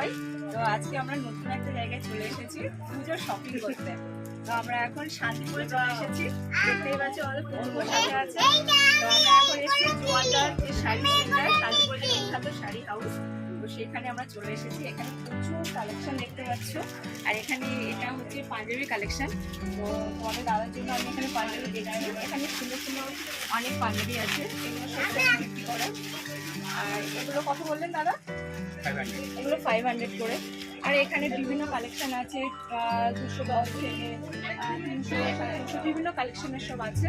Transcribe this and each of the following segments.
সবাই। তো আজকে আমরা নতুন একটা জায়গায় চলে এসেছি পুজোর শপিং করতে। তো আমরা এখন শান্তিপুরে চলে এসেছি, দেখতেই পাচ্ছি আমাদের পুজোর সাথে আছে। তো আমরা এখন এসেছি জোয়ারদার যে শাড়ি সেন্টার, শান্তিপুরে যে বিখ্যাত শাড়ি হাউস, তো সেখানে আমরা চলে এসেছি। এখানে প্রচুর কালেকশন দেখতে পাচ্ছ, আর এখানে এটা হচ্ছে পাঞ্জাবি কালেকশন। তো তোমাদের দাদার জন্য আমি এখানে পাঞ্জাবি দেখছি। এখানে সুন্দর সুন্দর অনেক পাঞ্জাবি আছে, এগুলো সব বিক্রি করে। আর এগুলো কত বললেন দাদা? 500। এগুলো 500 করে। আর এখানে বিভিন্ন কালেকশন আছে, 210 থেকে 300, 350 বিভিন্ন কালেকশনের সব আছে।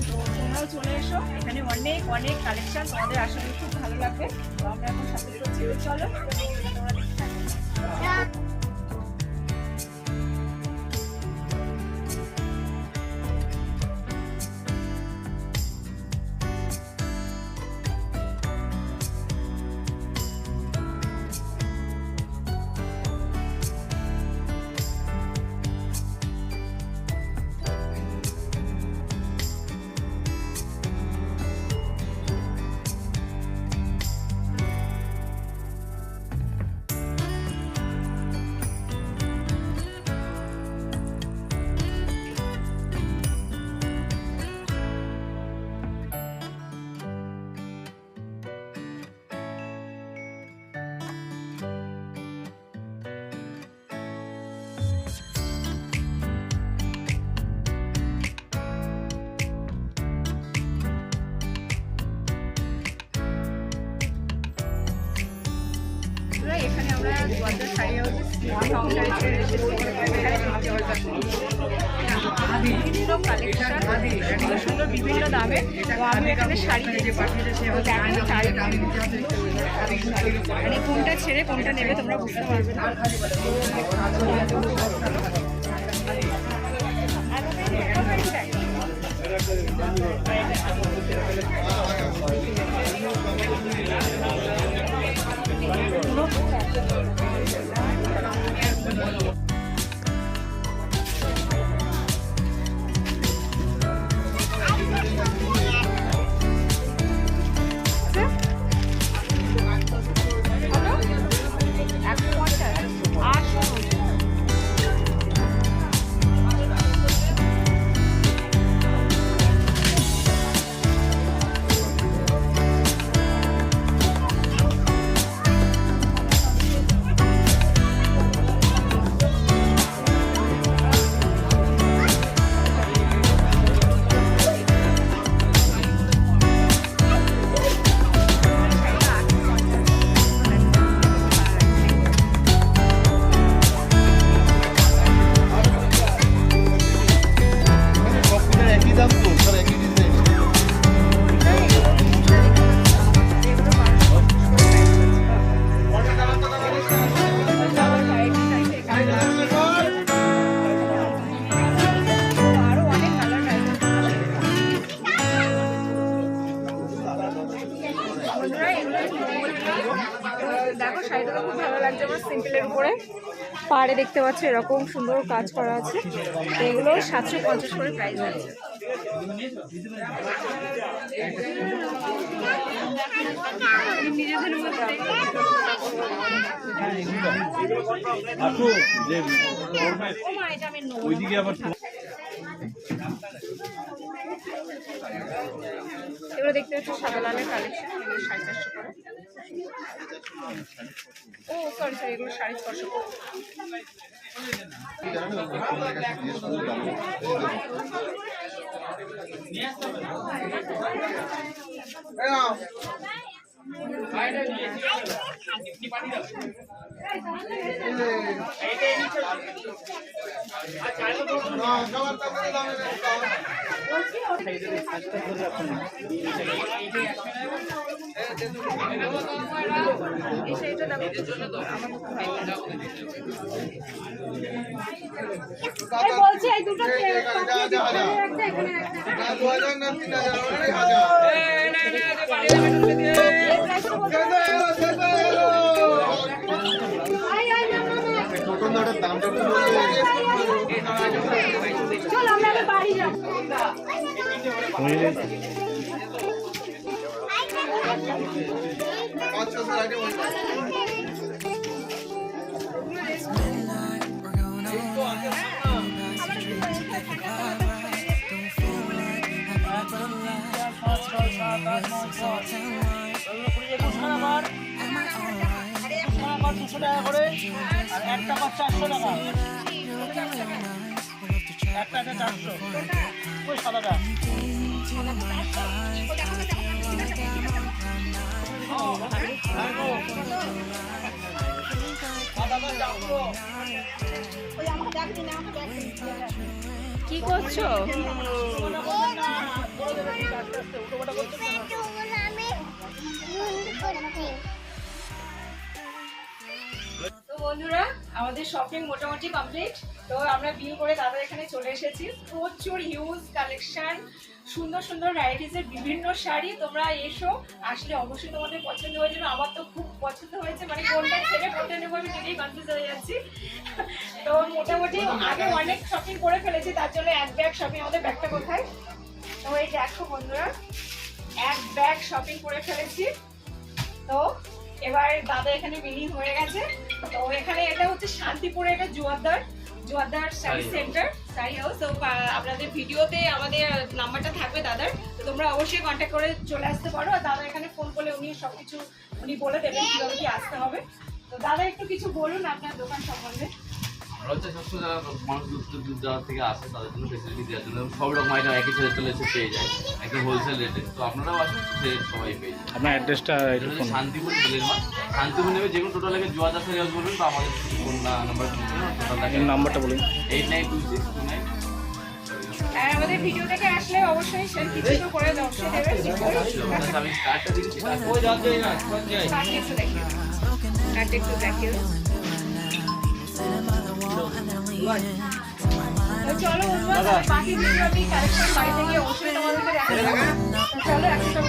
তো তোমরাও চলে এসো, এখানে অনেক অনেক কালেকশন, তোমাদের আশা করি খুব ভালো লাগবে। তো আমরা এখন সাথে করছি, চলো তোমরা দেখতে থাকো। এখানে আমরা জোয়ারদার শাড়ি হাউসে কাউন্টারে এসেছি। বিভিন্ন কালেকশন সুন্দর সুন্দর বিভিন্ন দামে। তো আমি এখানে শাড়ি মানে কোনটা ছেড়ে কোনটা নেবে তোমরা বুঝতে পারবে না। দেখো শাড়িটা খুব ভালো লাগছে আমার, সিম্পলের উপরে পাড়ে দেখতে পাচ্ছ এরকম সুন্দর কাজ করা আছে। এগুলো 750 করে প্রাইস আছে। নিজেদের মতো এগুলো দেখতে পাচ্ছি সাদা লালের কালেকশন, এগুলো 450 করে। ও সরি সরি, এগুলো 450 করে। বলছি এই দুটো চলো আমরা বাড়ি যাবো। 200 টাকা করে আর একটা মাছ 400 টাকা একটাতে 400 ওই সাদাটা কি করছো? তো বন্ধুরা আমাদের শপিং মোটামুটি কমপ্লিট। তো আমরা বিল করে দাদা এখানে চলে এসেছি। প্রচুর হিউজ কালেকশন, সুন্দর সুন্দর ভ্যারাইটিসের বিভিন্ন শাড়ি। তোমরা এসো, আসলে অবশ্যই তোমাদের পছন্দ হয়ে যাবে। আমার তো খুব পছন্দ হয়েছে, মানে কোনটা ছেড়ে কোনটা নেবো আমি নিজেই কনফিউজ হয়ে যাচ্ছি। তো মোটামুটি আগে অনেক শপিং করে ফেলেছি, তার জন্য এক ব্যাগ শপিং। আমাদের ব্যাগটা কোথায়? তো এই দেখো বন্ধুরা, এক ব্যাগ শপিং করে ফেলেছি। তো এবার দাদা এখানে বিলিং হয়ে গেছে। তো এখানে এটা হচ্ছে শান্তিপুরে, এটা জোয়ারদার শাড়ি সেন্টার, শাড়ি হাউস। তো আপনাদের ভিডিওতে আমাদের নাম্বারটা থাকবে দাদার, তো তোমরা অবশ্যই কন্ট্যাক্ট করে চলে আসতে পারো। আর দাদা এখানে ফোন করলে উনি সবকিছু বলে দেবেন কিভাবে কি আসতে হবে। তো দাদা একটু কিছু বলুন আপনার দোকান সম্বন্ধে। আমরা হচ্ছে সবসময় যারা মানুষ দূর যাওয়ার থেকে আসে তাদের জন্য ফেসিলিটি দেওয়ার জন্য সব রকম আইটেম একই ছেড়ে চলে এসে পেয়ে যায় একদম হোলসেল রেটে। তো আপনারাও আসুন, সবাই পেয়ে যায়। আপনার অ্যাড্রেসটা শান্তিপুর দিলের মাঠ, শান্তিপুর নেবে যে কোনো টোটাল আগে জোয়ারদার শাড়ি হাউস বলবেন, বা আমাদের ফোন নাম্বার টোটাল নাম্বারটা বলুন। 892629। আর আমাদের ভিডিও থেকে আসলে অবশ্যই শেয়ার কিছু তো করে দর্শক দেবেন। আমি কার্ডটা দিচ্ছি, কার্ডটা একটু দেখিও, কার্ডটা একটু দেখিও। তো চলো বন্ধুরা, বাকি ভিডিও আমি কালেকশন বাড়িতে গিয়ে অবশ্যই তোমাদেরকে দেখাবো। চলো একটা